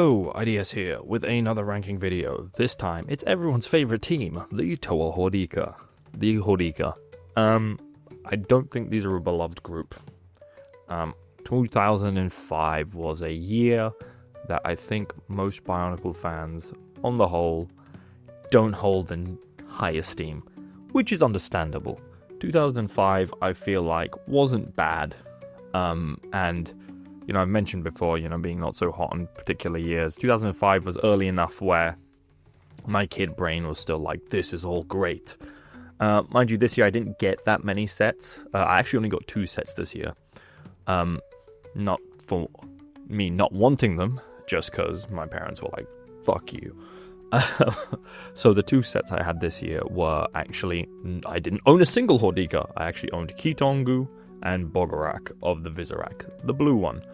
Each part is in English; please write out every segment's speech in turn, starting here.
Hello, IDS here with another ranking video. This time, it's everyone's favorite team, the Toa Hordika. The Hordika. I don't think these are a beloved group. 2005 was a year that I think most Bionicle fans, on the whole, don't hold in high esteem, which is understandable. 2005, I feel like, wasn't bad, and I've mentioned before, being not so hot in particular years. 2005 was early enough where my kid brain was still like, this is all great. Mind you, this year I didn't get that many sets. I actually only got 2 sets this year. Not for me not wanting them, just because my parents were like, fuck you. So the 2 sets I had this year were actually, I didn't own a single Hordika. I actually owned Kitongu and Bogorak of the Visorak, the blue one.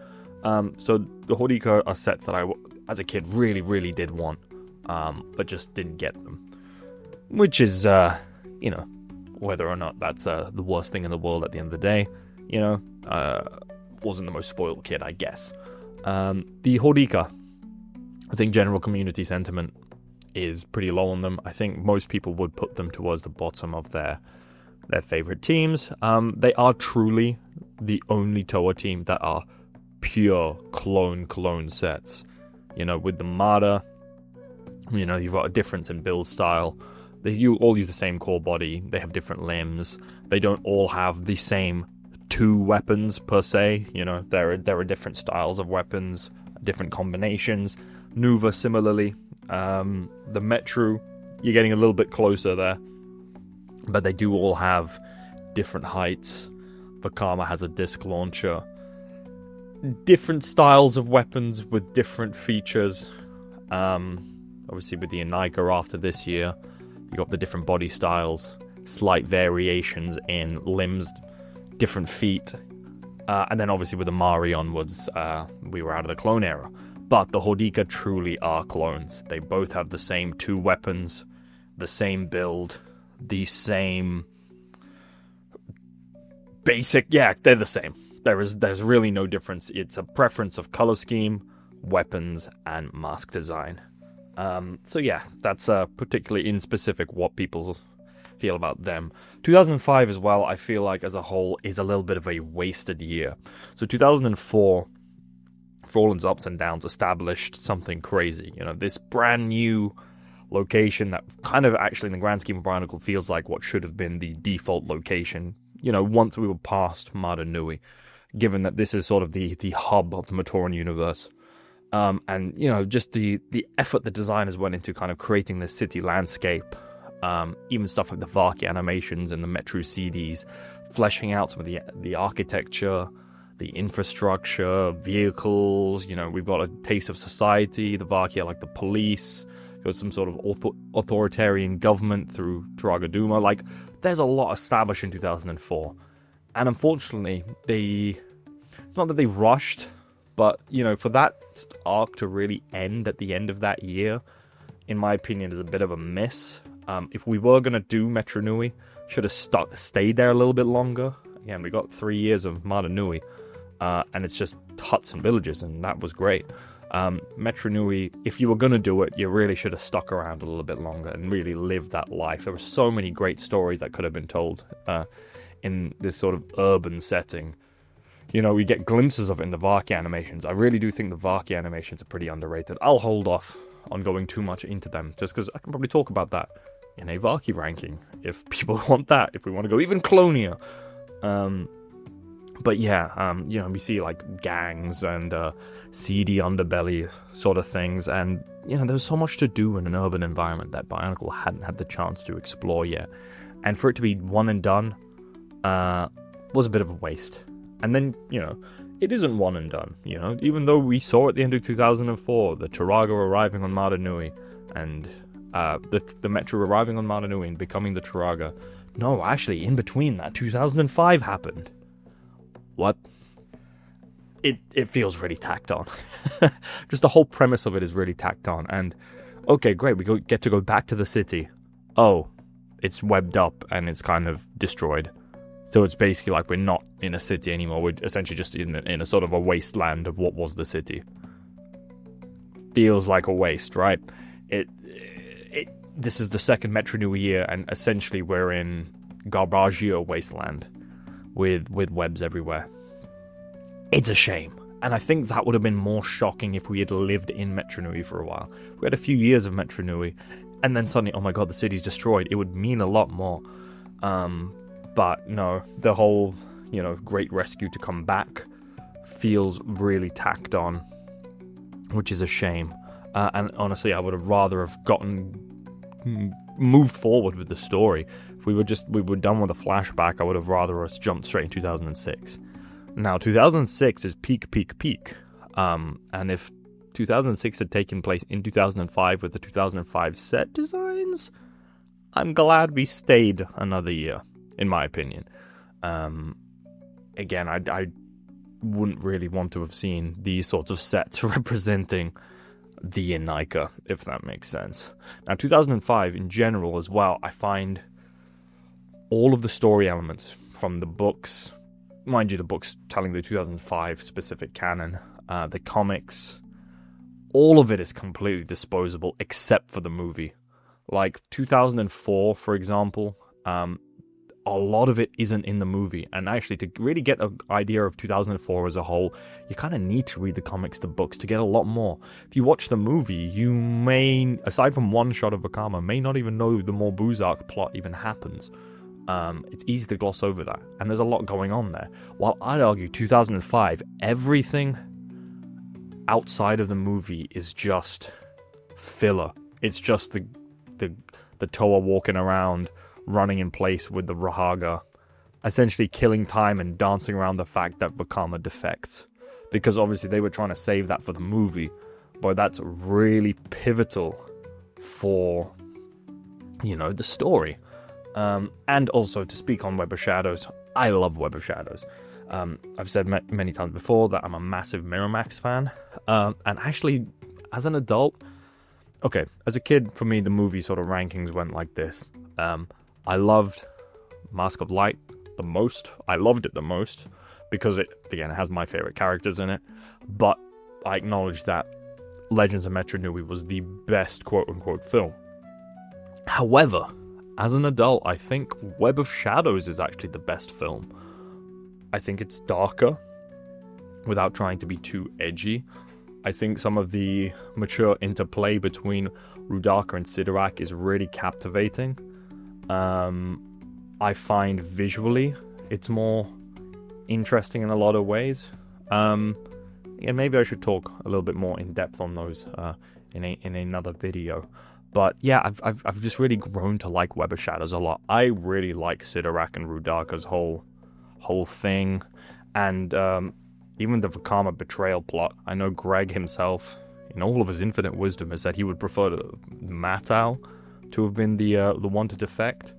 So the Hordika are sets that I, as a kid, really, really did want, but just didn't get them. Which is, whether or not that's the worst thing in the world at the end of the day, wasn't the most spoiled kid, I guess. The Hordika, I think general community sentiment is pretty low on them. I think most people would put them towards the bottom of their favorite teams. They are truly the only Toa team that are pure clone sets. With the Mada, you've got a difference in build style. They all use the same core body. They have different limbs. They don't all have the same 2 weapons per se. There are different styles of weapons, different combinations. Nuva similarly. The Metru, you're getting a little bit closer there. But they do all have different heights. Vakama has a disc launcher. Different styles of weapons with different features. Obviously with the Inika after this year, you got the different body styles, slight variations in limbs, different feet. And then obviously with the Mari onwards, we were out of the clone era. But the Hordika truly are clones. They both have the same 2 weapons, the same build, the same basic, they're the same. There's really no difference. It's a preference of color scheme, weapons, and mask design. So that's particularly in specific what people feel about them. 2005 as well, I feel like as a whole is a little bit of a wasted year. So 2004, for all its ups and downs, established something crazy. This brand new location that kind of actually in the grand scheme of Bionicle feels like what should have been the default location, once we were past Mada Nui, given that this is sort of the hub of the Matoran universe. And, just the effort the designers went into kind of creating this city landscape, even stuff like the Vaki animations and the Metru CDs, fleshing out some of the architecture, the infrastructure, vehicles. We've got a taste of society. The Vaki are like the police. Got some sort of authoritarian government through Turaga Duma. Like, there's a lot established in 2004. And unfortunately, it's not that they rushed, but, for that arc to really end at the end of that year, in my opinion, is a bit of a miss. If we were going to do Metru Nui, should have stayed there a little bit longer. Again, we got 3 years of Mada Nui, and it's just huts and villages, and that was great. Metru Nui, if you were going to do it, you really should have stuck around a little bit longer and really lived that life. There were so many great stories that could have been told in this sort of urban setting. We get glimpses of it in the Vaki animations. I really do think the Vaki animations are pretty underrated. I'll hold off on going too much into them, just because I can probably talk about that in a Vaki ranking, if people want that, if we want to go even clonier. But we see like gangs and seedy underbelly sort of things, and there's so much to do in an urban environment that Bionicle hadn't had the chance to explore yet, and for it to be one and done was a bit of a waste. And then it isn't one and done. Even though we saw at the end of 2004 the Turaga arriving on Mada Nui and the Metru arriving on Mada Nui and becoming the Turaga. No, actually, in between that, 2005 happened. What? It feels really tacked on. Just the whole premise of it is really tacked on. And, okay, great, we get to go back to the city. Oh, it's webbed up and it's kind of destroyed. So it's basically like we're not in a city anymore. We're essentially just in a sort of a wasteland of what was the city. feels like a waste, right? This is the second Metro Nui year, and essentially we're in Garbaggio wasteland with webs everywhere. It's a shame. And I think that would have been more shocking if we had lived in Metro Nui for a while. We had a few years of Metro Nui, and then suddenly, oh my god, the city's destroyed. It would mean a lot more. But no, the whole, great rescue to come back feels really tacked on, which is a shame. And honestly, I would have rather have moved forward with the story. If we were done with a flashback, I would have rather us jumped straight in 2006. Now, 2006 is peak. And if 2006 had taken place in 2005 with the 2005 set designs, I'm glad we stayed another year, in my opinion. Again, I wouldn't really want to have seen these sorts of sets representing the Inika, if that makes sense. Now, 2005 in general as well, I find all of the story elements from the books, mind you, the books telling the 2005 specific canon, the comics, all of it is completely disposable except for the movie. Like 2004, for example, a lot of it isn't in the movie. And actually, to really get an idea of 2004 as a whole, you kind of need to read the comics, the books, to get a lot more. If you watch the movie, you may, aside from one shot of Vakama, may not even know the more Buzark plot even happens. It's easy to gloss over that. And there's a lot going on there. While I'd argue 2005, everything outside of the movie is just filler. It's just the Toa walking around, running in place with the Rahaga, essentially killing time and dancing around the fact that Vakama defects. Because obviously they were trying to save that for the movie, but that's really pivotal for, the story. And also, to speak on Web of Shadows, I love Web of Shadows. I've said many times before that I'm a massive Miramax fan. And actually, as an adult, okay, as a kid, for me, the movie sort of rankings went like this. I loved Mask of Light the most. I loved it the most because it has my favorite characters in it. But I acknowledge that Legends of Metro Nui was the best quote-unquote film. However, as an adult, I think Web of Shadows is actually the best film. I think it's darker without trying to be too edgy. I think some of the mature interplay between Rudaka and Sidorak is really captivating. I find visually it's more interesting in a lot of ways. Maybe I should talk a little bit more in depth on those in another video. But yeah, I've just really grown to like Web of Shadows a lot. I really like Sidorak and Rudaka's whole thing, and even the Vakama betrayal plot. I know Greg himself, in all of his infinite wisdom, has said he would prefer Matau to have been the one to defect.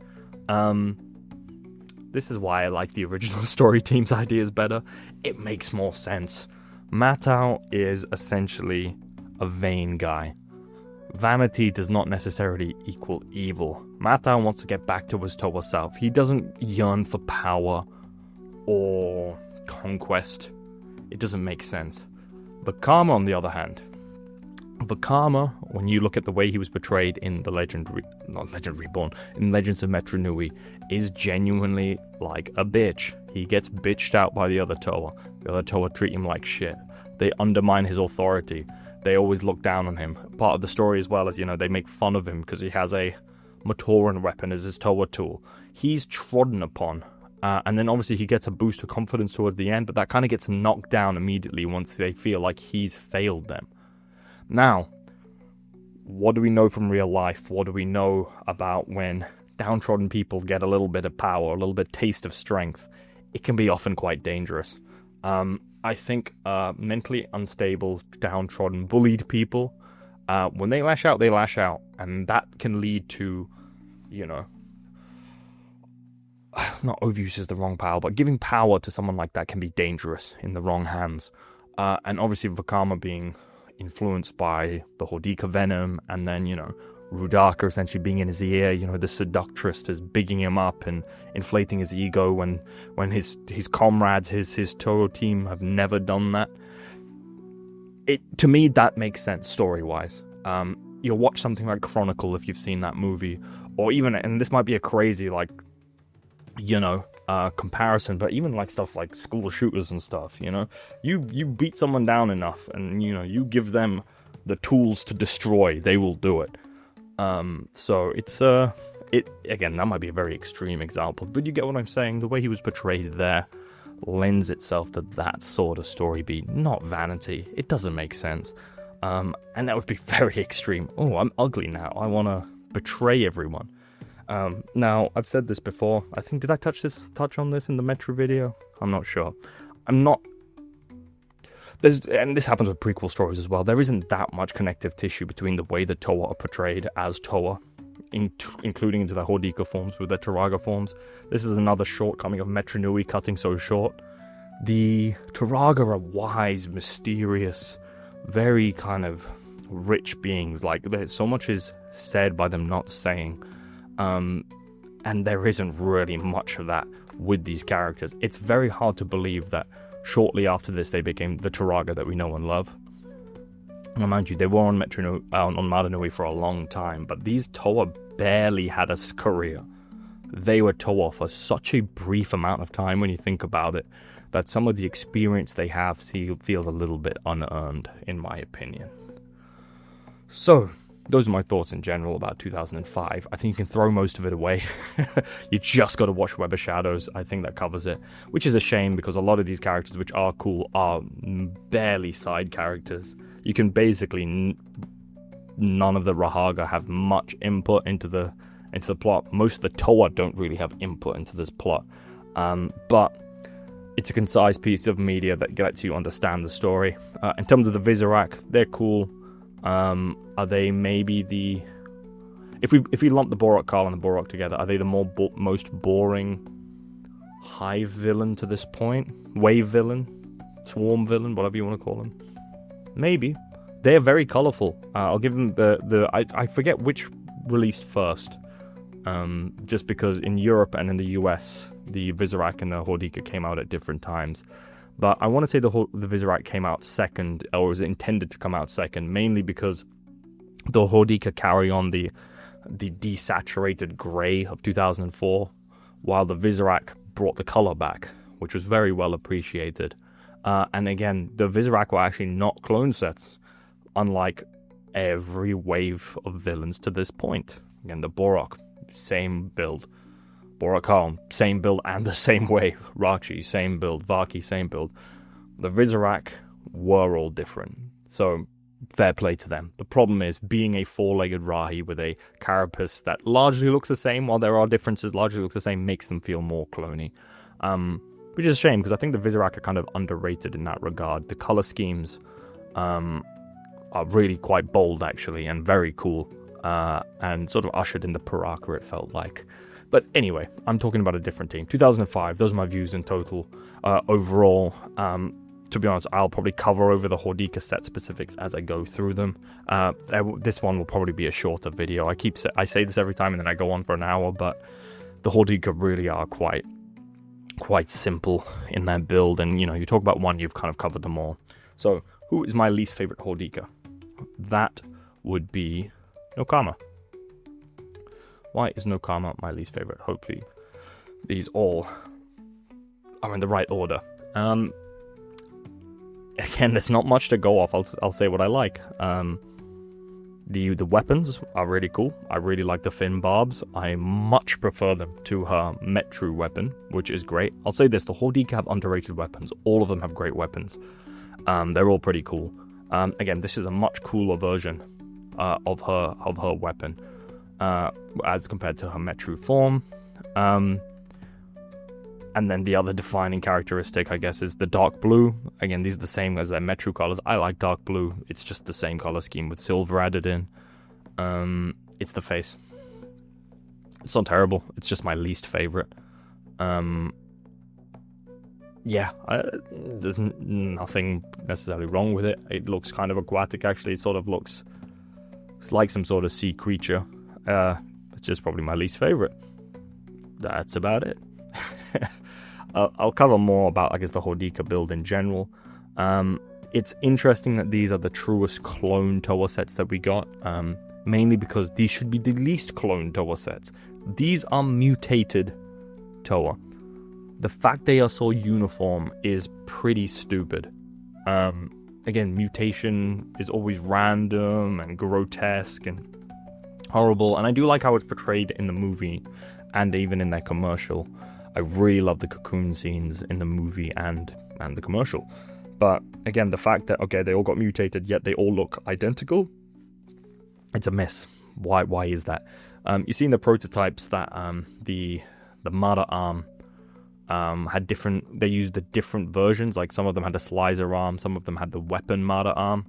This is why I like the original story team's ideas better. It makes more sense. Matau is essentially a vain guy. Vanity does not necessarily equal evil. Matau wants to get back to his Toa self. He doesn't yearn for power or conquest. It doesn't make sense. Vakama, on the other hand, Vakama, when you look at the way he was portrayed in the Legends of Metro Nui, is genuinely like a bitch. He gets bitched out by the other Toa. The other Toa treat him like shit. They undermine his authority. They always look down on him. Part of the story as well is, they make fun of him because he has a Matoran weapon as his Toa tool. He's trodden upon. And then obviously he gets a boost of confidence towards the end, but that kind of gets knocked down immediately once they feel like he's failed them. Now, what do we know from real life? What do we know about when downtrodden people get a little bit of power, a little bit taste of strength? It can be often quite dangerous. I think mentally unstable, downtrodden, bullied people, when they lash out, and that can lead to, not overuse is the wrong power, but giving power to someone like that can be dangerous in the wrong hands. And obviously Vakama being influenced by the Hordika venom, and then, Rudaka essentially being in his ear, the seductress is bigging him up and inflating his ego when his comrades, his Toro team have never done that. to me, that makes sense story-wise. You'll watch something like Chronicle if you've seen that movie, or even, and this might be a crazy, like, comparison, but even like stuff like school shooters and stuff, you beat someone down enough, and you give them the tools to destroy, they will do it. So it's again, that might be a very extreme example, but you get what I'm saying. The way he was portrayed there lends itself to that sort of story beat, not vanity. It doesn't make sense. And that would be very extreme. Oh, I'm ugly now, I want to betray everyone. Now, I've said this before. I think, did I touch on this in the Metro video? I'm not sure. And this happens with prequel stories as well. There isn't that much connective tissue between the way the Toa are portrayed as Toa, including into the Hordika forms with the Turaga forms. This is another shortcoming of Metro Nui cutting so short. The Turaga are wise, mysterious, very kind of rich beings. Like, so much is said by them not saying. And there isn't really much of that with these characters. It's very hard to believe that shortly after this they became the Turaga that we know and love. Now, mind you, they were on Mata Nui for a long time, but these Toa barely had a career. They were Toa for such a brief amount of time when you think about it, that some of the experience they have feels a little bit unearned, in my opinion. So, those are my thoughts in general about 2005. I think you can throw most of it away. You just got to watch Web of Shadows. I think that covers it, which is a shame because a lot of these characters, which are cool, are barely side characters. You can basically none of the Rahaga have much input into the plot. Most of the Toa don't really have input into this plot, but it's a concise piece of media that lets you understand the story. In terms of the Visorak, they're cool. Are they maybe the... If we lump the Borok Karl and the Borok together, are they the most boring hive villain to this point? Wave villain? Swarm villain? Whatever you want to call them. Maybe. They're very colourful. I'll give them I forget which released first. Just because in Europe and in the US, the Visorak and the Hordika came out at different times. But I want to say the Visorak came out second, or was intended to come out second, mainly because the Hordika carry on the desaturated grey of 2004, while the Visorak brought the colour back, which was very well appreciated. And again, the Visorak were actually not clone sets, unlike every wave of villains to this point. Again, the Borok, same build. Borok Karl, same build and the same wave. Rachi, same build. Vaki, same build. The Visorak were all different. So, fair play to them. The problem is, being a four-legged Rahi with a carapace that largely looks the same, while there are differences, largely looks the same, makes them feel more cloney. Which is a shame, because I think the Visorak are kind of underrated in that regard. The colour schemes are really quite bold, actually, and very cool. And sort of ushered in the Paraka, it felt like. But anyway, I'm talking about a different team. 2005, those are my views in total. Overall, to be honest, I'll probably cover over the Hordika set specifics as I go through them. This one will probably be a shorter video. I say this every time and then I go on for an hour, but the Hordika really are quite simple in their build. And, you talk about one, you've kind of covered them all. So, who is my least favorite Hordika? That would be Nokama. Why is Nokama my least favorite? Hopefully these all are in the right order. Again, there's not much to go off. I'll say what I like. The weapons are really cool. I really like the fin barbs. I much prefer them to her Metru weapon, which is great. I'll say this, the Hordika have underrated weapons. All of them have great weapons. They're all pretty cool. Again, this is a much cooler version of her weapon. As compared to her Metru form. And then the other defining characteristic, I guess, is the dark blue. Again, these are the same as their Metru colors. I like dark blue. It's just the same color scheme with silver added in. It's the face. It's not terrible. It's just my least favorite. There's nothing necessarily wrong with it. It looks kind of aquatic, actually. It sort of looks like some sort of sea creature. It's just probably my least favorite. That's about it. I'll cover more about, I guess, the Hordika build in general. It's interesting that these are the truest clone Toa sets that we got, mainly because these should be the least clone Toa sets. These are mutated Toa. The fact they are so uniform is pretty stupid. Again, mutation is always random and grotesque and horrible, and I do like how it's portrayed in the movie and even in their commercial. I really love the cocoon scenes in the movie and the commercial. But again, the fact that, okay, they all got mutated, yet they all look identical, it's a miss. Why is that? You see in the prototypes that the Mata arm had different, they used the different versions, like some of them had the slicer arm, some of them had the weapon Mata arm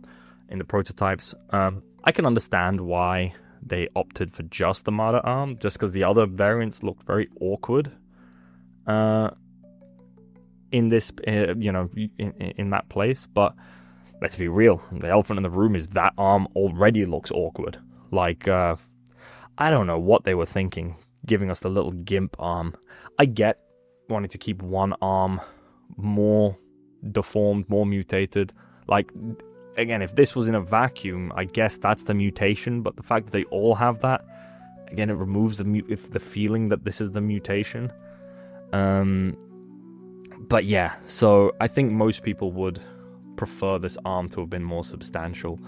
in the prototypes. I can understand why they opted for just the Mata arm, just because the other variants looked very awkward in this, in that place. But let's be real, the elephant in the room is that arm already looks awkward. Like, I don't know what they were thinking, giving us the little gimp arm. I get wanting to keep one arm more deformed, more mutated. Like, again, if this was in a vacuum, I guess that's the mutation, but the fact that they all have that, again, it removes the feeling that this is the mutation. But yeah, so I think most people would prefer this arm to have been more substantial.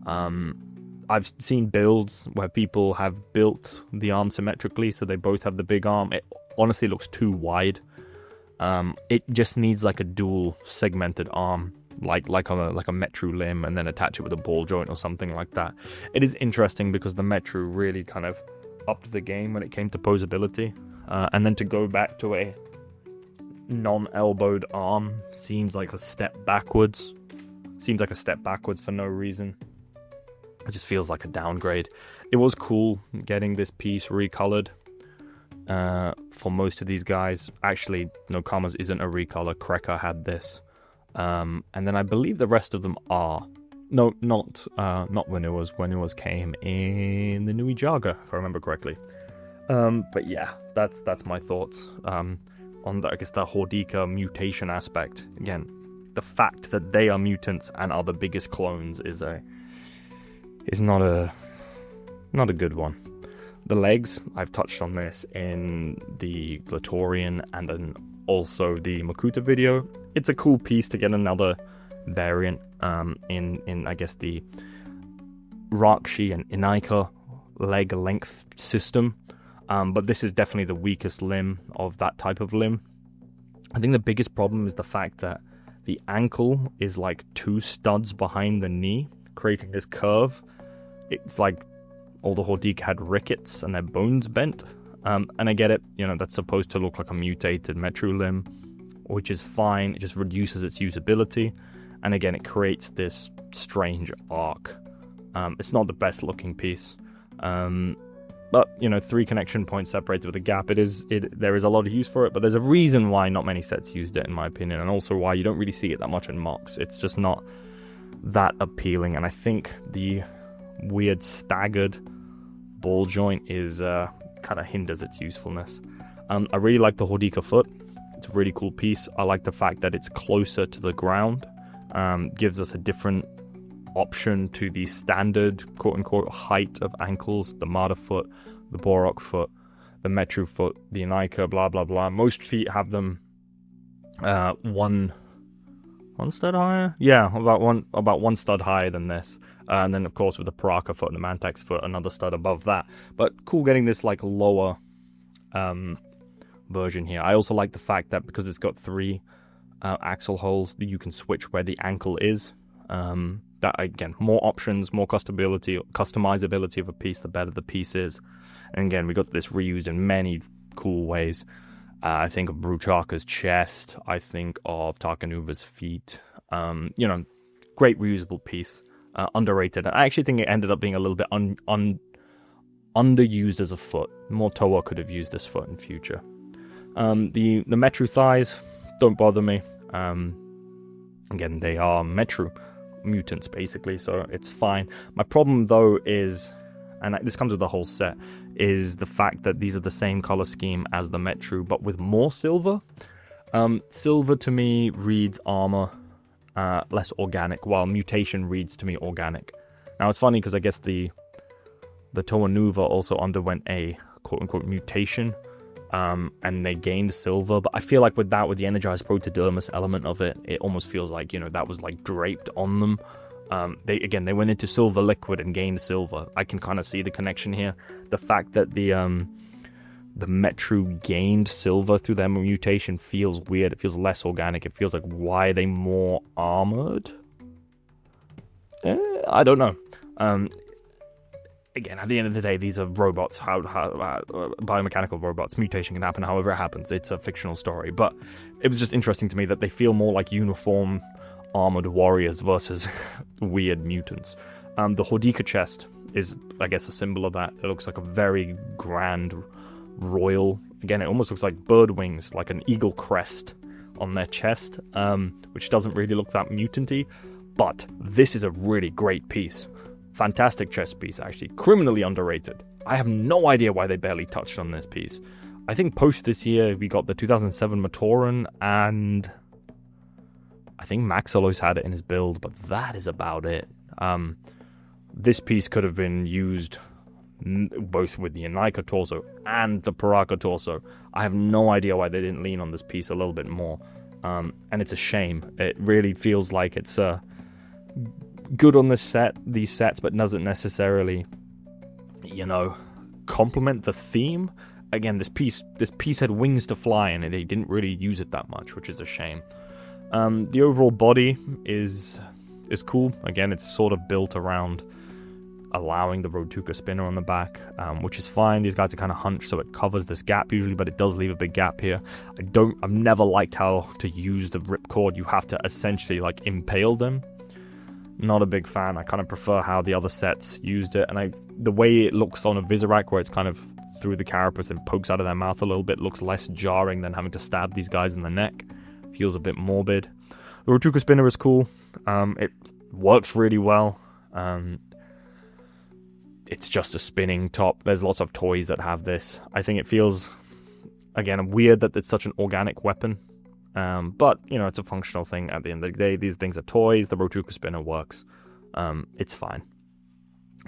I've seen builds where people have built the arm symmetrically, so they both have the big arm. It honestly looks too wide. It just needs like a dual segmented arm, like a Metru limb, and then attach it with a ball joint or something like that. It is interesting because the Metru really kind of upped the game when it came to posability, and then to go back to a non-elbowed arm seems like a step backwards. Seems like a step backwards for no reason. It just feels like a downgrade. It was cool getting this piece recolored for most of these guys. Actually, Nokama's isn't a recolor. Kreka had this. And then I believe the rest of them are. No, not Wanua's. Wanua's came in the Nui Jaga, if I remember correctly. But yeah, that's my thoughts on the, I guess, the Hordika mutation aspect. Again, the fact that they are mutants and are the biggest clones is not a good one. The legs, I've touched on this in the Glatorian and then also the Makuta video. It's a cool piece to get another variant in I guess the Rakshi and Inaika leg length system. But this is definitely the weakest limb of that type of limb. I think the biggest problem is the fact that the ankle is like 2 studs behind the knee, creating this curve. It's like all the Hordika had rickets and their bones bent. And I get it, that's supposed to look like a mutated Metru limb, which is fine. It just reduces its usability. And again, it creates this strange arc. It's not the best looking piece. But 3 connection points separated with a gap. There is a lot of use for it, but there's a reason why not many sets used it, in my opinion, and also why you don't really see it that much in mocks. It's just not that appealing, and I think the weird staggered ball joint is kind of hinders its usefulness. I really like the Hordika foot. It's a really cool piece. I like the fact that it's closer to the ground. Gives us a different option to the standard quote-unquote height of ankles. The Mata foot, the Borok foot, the Metru foot, the Inaika, blah blah blah. Most feet have them one stud higher? Yeah, about one stud higher than this. And then of course with the Paraka foot and the Mantax foot, another stud above that. But cool getting this like lower version here. I also like the fact that because it's got 3 axle holes, that you can switch where the ankle is. That again, more options, more customizability of a piece, the better the piece is. And again, we got this reused in many cool ways. I think of Bruchaka's chest. I think of Takanuva's feet. Great reusable piece. Underrated. I actually think it ended up being a little bit underused as a foot. More Toa could have used this foot in future. The Metru thighs don't bother me. Again, they are Metru mutants basically, so it's fine. My problem though is, and this comes with the whole set, is the fact that these are the same color scheme as the Metru, but with more silver. Silver to me reads armor, less organic, while mutation reads to me organic. Now it's funny because I guess the Toa Nuva also underwent a quote-unquote mutation, and they gained silver, but I feel like with the energized protodermis element of it, it almost feels like, you know, that was like draped on them. They went into silver liquid and gained silver. I can kind of see the connection here. The fact that the Metru gained silver through their mutation feels weird. It feels less organic. It feels like, why are they more armored? I don't know. Again, at the end of the day, these are robots. How biomechanical robots. Mutation can happen however it happens. It's a fictional story. But it was just interesting to me that they feel more like uniform armored warriors versus weird mutants. The Hordika chest is, I guess, a symbol of that. It looks like a very grand royal. Again, it almost looks like bird wings, like an eagle crest on their chest, which doesn't really look that mutant-y. But this is a really great piece. Fantastic chest piece, actually. Criminally underrated. I have no idea why they barely touched on this piece. I think post this year, we got the 2007 Matoran, and I think Maxillos had it in his build, but that is about it. This piece could have been used both with the Yanika torso and the Paraka torso. I have no idea why they didn't lean on this piece a little bit more. And it's a shame. It really feels like it's good on these sets, but doesn't necessarily, you know, complement the theme. Again, this piece had wings to fly, and they didn't really use it that much, which is a shame. The overall body is cool. Again, it's sort of built around allowing the Hordika spinner on the back, which is fine. These guys are kind of hunched, so it covers this gap usually, but it does leave a big gap here. I've never liked how to use the ripcord. You have to essentially like impale them. Not a big fan. I kind of prefer how the other sets used it, and the way it looks on a Visorak, where it's kind of through the carapace and pokes out of their mouth a little bit, looks less jarring than having to stab these guys in the neck. Feels a bit morbid. The Hordika spinner is cool. It works really well. It's just a spinning top. There's lots of toys that have this. I think it feels, again, weird that it's such an organic weapon. But, you know, it's a functional thing at the end of the day. These things are toys. The Hordika spinner works. It's fine.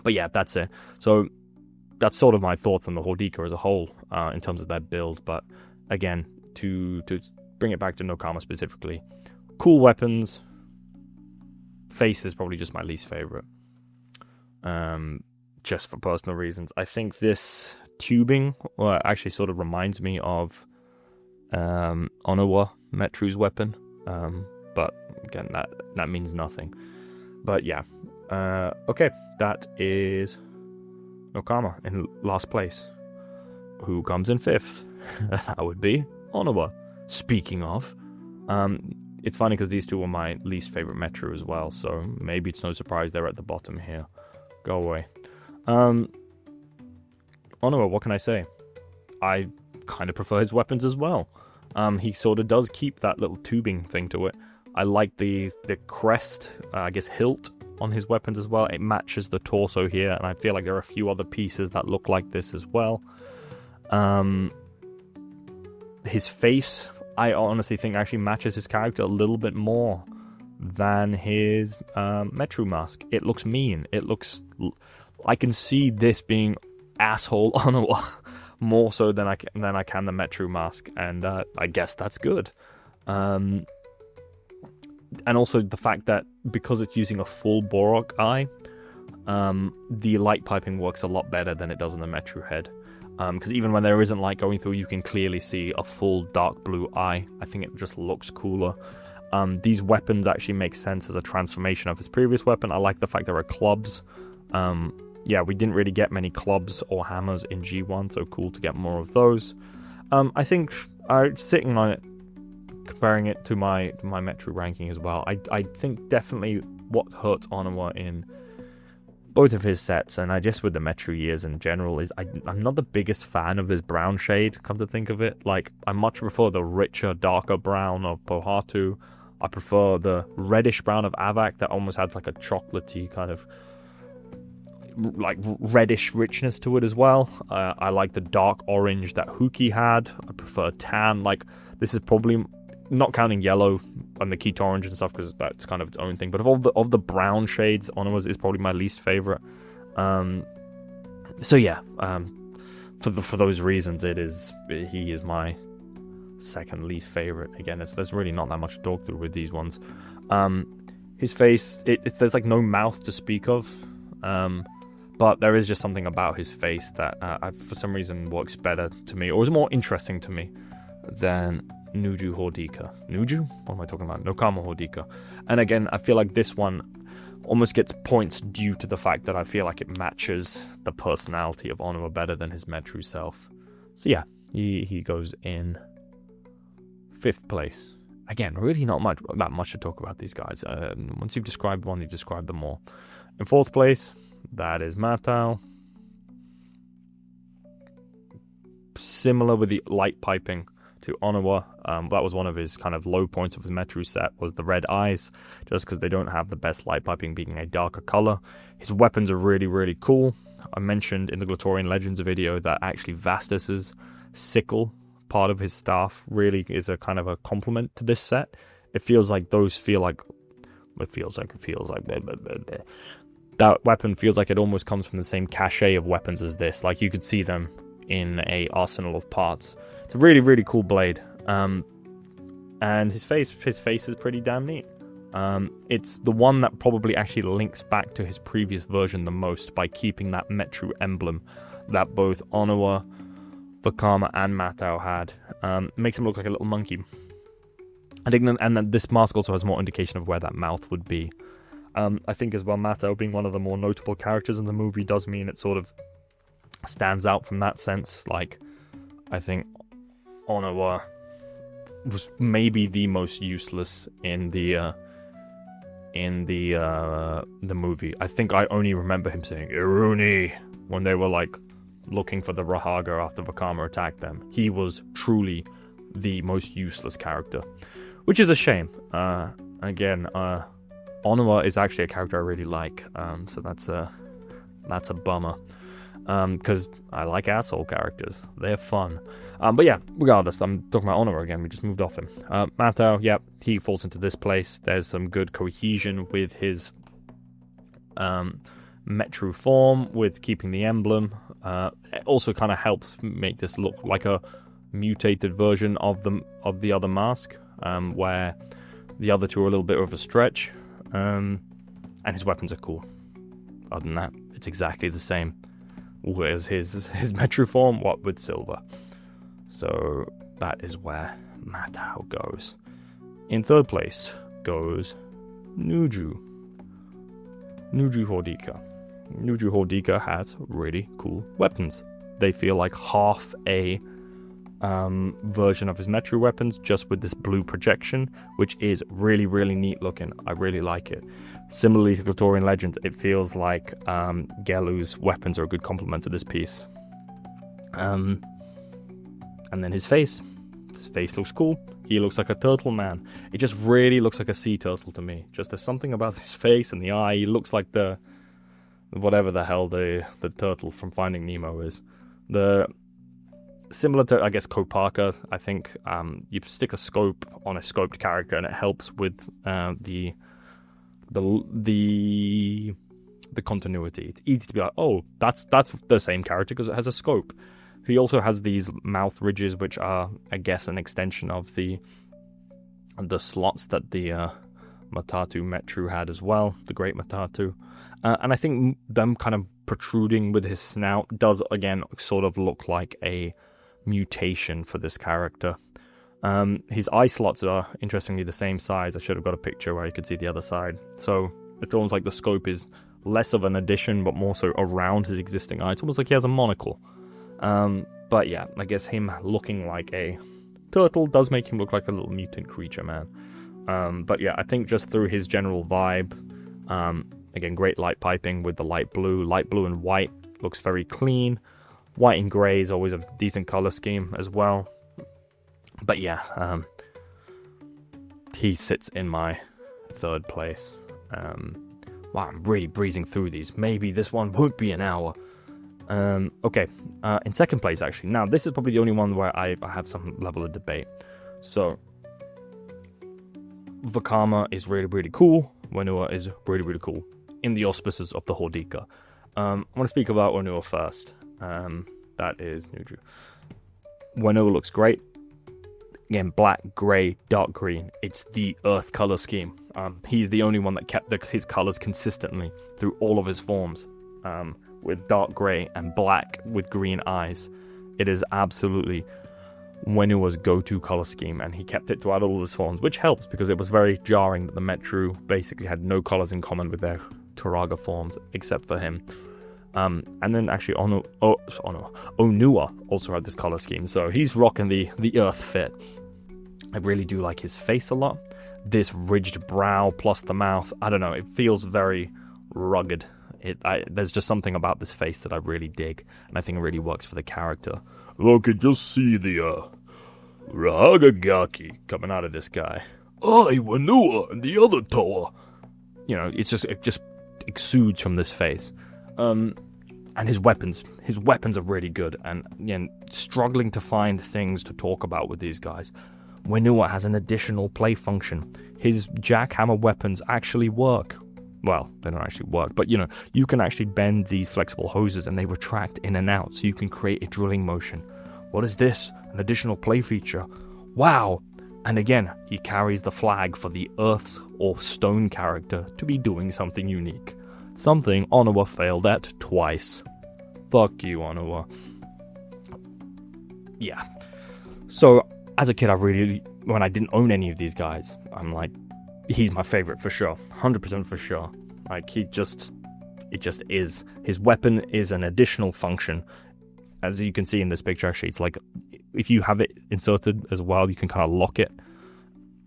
But yeah, that's it. So that's sort of my thoughts on the Hordika as a whole in terms of their build. But again, to bring it back to Nokama specifically, cool weapons. Face is probably just my least favorite. Just for personal reasons. I think this tubing actually sort of reminds me of Onawa, Metru's weapon. But again, that means nothing. But yeah. Okay, that is Nokama in last place. Who comes in fifth? That would be Onawa. Speaking of, it's funny because these two were my least favorite Metru as well, so maybe it's no surprise they're at the bottom here. Go away. Onawa, what can I say? I kind of prefer his weapons as well. He sort of does keep that little tubing thing to it. I like the crest, I guess hilt on his weapons as well. It matches the torso here, and I feel like there are a few other pieces that look like this as well. His face, I honestly think actually matches his character a little bit more than his Metru mask. It looks mean. I can see this being asshole Onawa more so than I can the Metru mask, and I guess that's good. And also the fact that because it's using a full Borok eye, the light piping works a lot better than it does in the Metru head. Because even when there isn't light going through, you can clearly see a full dark blue eye. I think it just looks cooler. These weapons actually make sense as a transformation of his previous weapon. I like the fact there are clubs. Yeah, we didn't really get many clubs or hammers in G1, so cool to get more of those. I think sitting on it, comparing it to my Metru ranking as well, I think definitely what hurts Onawa in both of his sets, and I just with the Metru years in general, is I'm not the biggest fan of this brown shade, come to think of it. Like, I much prefer the richer, darker brown of Pohatu. I prefer the reddish brown of Avak that almost has like a chocolatey kind of like reddish richness to it as well. I like the dark orange that Huki had. I prefer tan. Like, this is probably, not counting yellow and the Keto Orange and stuff, because that's kind of its own thing. But of the brown shades, Onowa's is probably my least favorite. So yeah, for those reasons, he is my second least favorite. Again, there's really not that much to talk through with these ones. His face, there's like no mouth to speak of, but there is just something about his face that for some reason works better to me, or is more interesting to me than Nuju Hordika. Nuju? What am I talking about? Nokama Hordika. And again, I feel like this one almost gets points due to the fact that I feel like it matches the personality of Onowa better than his Metru self. So yeah, he goes in 5th place. Again, really not that much to talk about these guys. Once you've described one, you've described them all. In 4th place, that is Matao. Similar with the light piping to Onowa. That was one of his kind of low points of his Metru set, was the red eyes, just because they don't have the best light piping, being a darker color. His weapons are really, really cool. I mentioned in the Glatorian Legends video that actually Vastus's sickle, part of his staff, really is a kind of a complement to this set. It feels like blah, blah, blah, blah. That weapon feels like it almost comes from the same cachet of weapons as this. Like you could see them in a arsenal of parts. It's a really, really cool blade. And his face is pretty damn neat. It's the one that probably actually links back to his previous version the most by keeping that Metru emblem that both Onowa, Vakama, and Matao had. Makes him look like a little monkey. I think and this mask also has more indication of where that mouth would be. I think as well, Matao being one of the more notable characters in the movie does mean it sort of stands out from that sense. Like, I think Onowa was maybe the most useless in the movie. I think I only remember him saying "Iruni" when they were like looking for the Rahaga after Vakama attacked them. He was truly the most useless character, which is a shame. Again, Onowa is actually a character I really like, so that's a bummer. Because I like asshole characters. They're fun. But yeah, regardless, I'm talking about Onowa again. We just moved off him. Matao, yeah, he falls into this place. There's some good cohesion with his Metru form, with keeping the emblem. It also kind of helps make this look like a mutated version of the other mask, where the other two are a little bit of a stretch. And his weapons are cool. Other than that, it's exactly the same. Whereas his Metru form, what with silver. So that is where Matao goes. In 3rd place goes Nuju Hordika. Nuju Hordika has really cool weapons. They feel like half a version of his Metru weapons, just with this blue projection, which is really, really neat looking. I really like it. Similarly to Glatorian Legends, it feels like Gelu's weapons are a good complement to this piece. And then his face. His face looks cool. He looks like a turtle man. It just really looks like a sea turtle to me. Just there's something about his face and the eye. He looks like the whatever the hell the turtle from Finding Nemo is. Similar to, I guess, Kopaka, I think you stick a scope on a scoped character and it helps with the continuity. It's easy to be like, oh, that's the same character because it has a scope. He also has these mouth ridges, which are, I guess, an extension of the slots that the Matatu Metru had as well, the Great Matatu. And I think them kind of protruding with his snout does, again, sort of look like a mutation for this character. His eye slots are, interestingly, the same size. I should have got a picture where you could see the other side. So it's almost like the scope is less of an addition, but more so around his existing eye. It's almost like he has a monocle. But yeah, I guess him looking like a turtle does make him look like a little mutant creature, man. But yeah, I think just through his general vibe, again, great light piping with the light blue and white looks very clean. White and grey is always a decent color scheme as well. But yeah, he sits in my 3rd place. Wow, I'm really breezing through these. Maybe this one won't be an hour. Okay, in 2nd place, actually. Now, this is probably the only one where I have some level of debate. So, Vakama is really, really cool. Whenua is really, really cool. In the auspices of the Hordika. I want to speak about Whenua first. That is Nuju. Whenua looks great. Again, black, grey, dark green. It's the earth color scheme. He's the only one that kept his colors consistently through all of his forms. With dark grey and black with green eyes. It is absolutely Wenua's go-to color scheme, and he kept it throughout all of his forms, which helps because it was very jarring that the Metru basically had no colors in common with their Turaga forms except for him. And then actually Onua also had this color scheme, so he's rocking the earth fit. I really do like his face a lot. This ridged brow plus the mouth, I don't know, it feels very rugged. There's just something about this face that I really dig, and I think it really works for the character. Look, you just see the Rahagagaki coming out of this guy. I, Whenua, and the other Toa. You know, it just exudes from this face. And his weapons are really good, and again, struggling to find things to talk about with these guys. Whenua has an additional play function. His jackhammer weapons actually work. Well, they don't actually work, but you know, you can actually bend these flexible hoses and they retract in and out, so you can create a drilling motion. What is this? An additional play feature. Wow! And again, he carries the flag for the Earth's or Stone character to be doing something unique. Something Onua failed at twice. Fuck you, Onua. Yeah. So, as a kid, when I didn't own any of these guys, I'm like, he's my favorite for sure. 100% for sure. Like, it just is. His weapon is an additional function. As you can see in this picture, actually, it's like, if you have it inserted as well, you can kind of lock it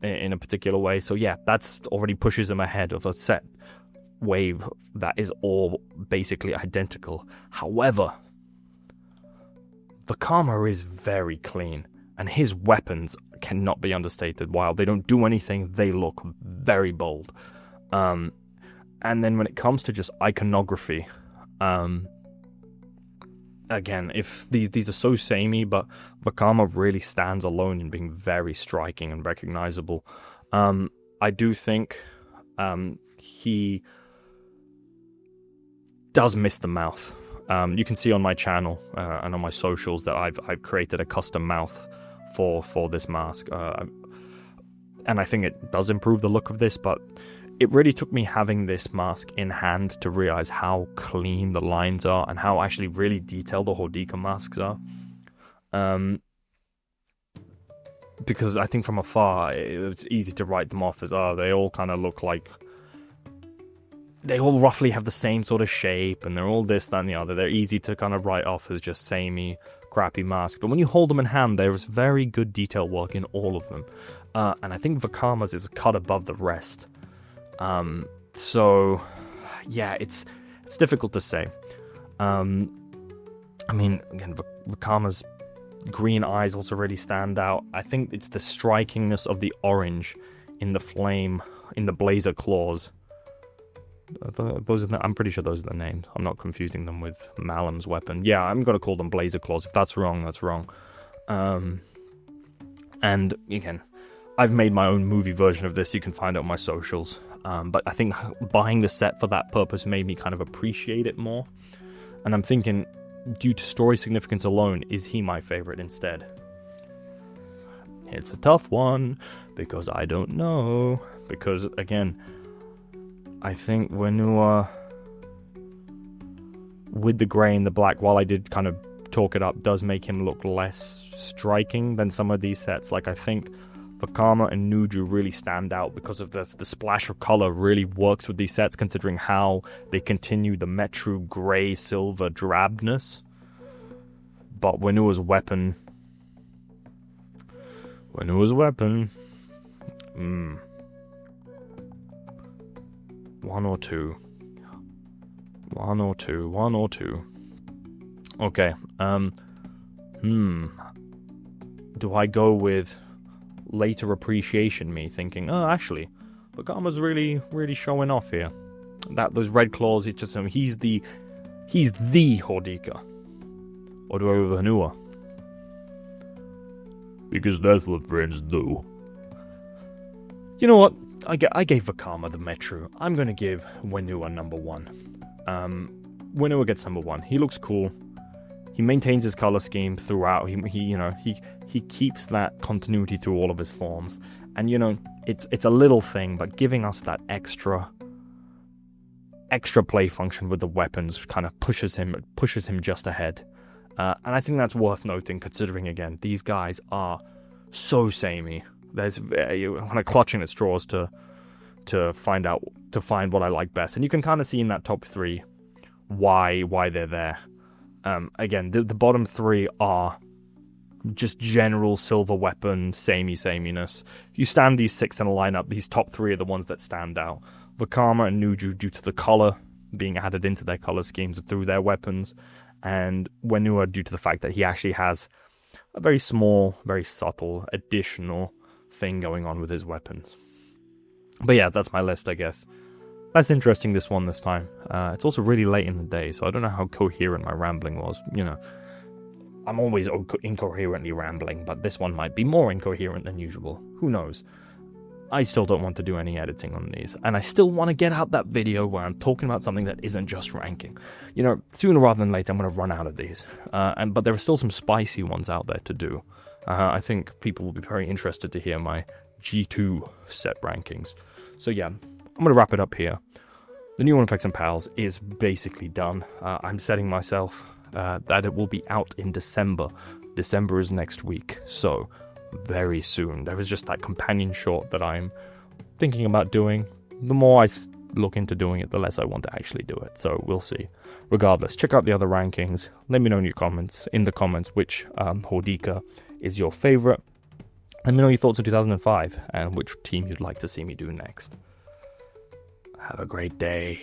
in a particular way. So yeah, that's already pushes him ahead of a set wave that is all basically identical. However, Vakama is very clean, and his weapons cannot be understated. While they don't do anything, they look very bold. And then when it comes to just iconography, again, if these are so samey, but Vakama really stands alone in being very striking and recognizable. I do think he does miss the mouth. You can see on my channel and on my socials that I've created a custom mouth for this mask, and I think it does improve the look of this, but it really took me having this mask in hand to realize how clean the lines are and how actually really detailed the Hordika masks are. Because I think from afar it was easy to write them off as, they all kind of look like, they all roughly have the same sort of shape, and they're all this, that, and the other. They're easy to kind of write off as just samey, crappy masks. But when you hold them in hand, there is very good detail work in all of them. And I think Vakama's is a cut above the rest. So, yeah, it's difficult to say. I mean, again, Vakama's green eyes also really stand out. I think it's the strikingness of the orange in the flame, in the blazer claws. I'm pretty sure those are the names. I'm not confusing them with Malam's weapon. Yeah, I'm going to call them blazer claws. If that's wrong, that's wrong. And again, I've made my own movie version of this. You can find it on my socials. But I think buying the set for that purpose made me kind of appreciate it more. And I'm thinking, due to story significance alone, is he my favorite instead? It's a tough one, because I don't know. Because, again, I think Whenua, with the grey and the black, while I did kind of talk it up, does make him look less striking than some of these sets. Like, I think Vakama and Nuju really stand out because of the splash of color really works with these sets, considering how they continue the Metru grey silver drabness. But Wenua's weapon, One or two. Okay. Do I go with later appreciation me, thinking, actually, Vakama's really showing off here. Those red claws, it's just he's the Hordika. Or do I go with Whenua? Because that's what friends do. You know what? I gave Vakama the Metru. I'm going to give Wenua number 1. Wenua gets number 1. He looks cool. He maintains his color scheme throughout. He keeps that continuity through all of his forms. And, it's a little thing, but giving us that extra play function with the weapons kind of pushes him just ahead. And I think that's worth noting, considering, again, these guys are so samey. There's you're kind of clutching at straws to find what I like best, and you can kind of see in that top 3 why they're there. Again, the bottom 3 are just general silver weapon sameness. If you stand these 6 in a lineup, these top 3 are the ones that stand out. Vakama and Nuju, due to the color being added into their color schemes through their weapons, and Wenua due to the fact that he actually has a very small, very subtle additional thing going on with his weapons. But yeah, that's my list, I guess. That's interesting, this time. It's also really late in the day, so I don't know how coherent my rambling was. I'm always incoherently rambling, but this one might be more incoherent than usual. Who knows? I still don't want to do any editing on these, and I still want to get out that video where I'm talking about something that isn't just ranking. Sooner rather than later, I'm going to run out of these. But there are still some spicy ones out there to do. I think people will be very interested to hear my G2 set rankings. So yeah, I'm going to wrap it up here. The new One Effects and Pals is basically done. I'm setting myself that it will be out in December. December is next week, so very soon. There was just that companion short that I'm thinking about doing. The more I look into doing it, the less I want to actually do it, so we'll see. Regardless, check out the other rankings. Let me know in the comments which Hordika is your favorite. Let me know your thoughts on 2005 and which team you'd like to see me do next. Have a great day.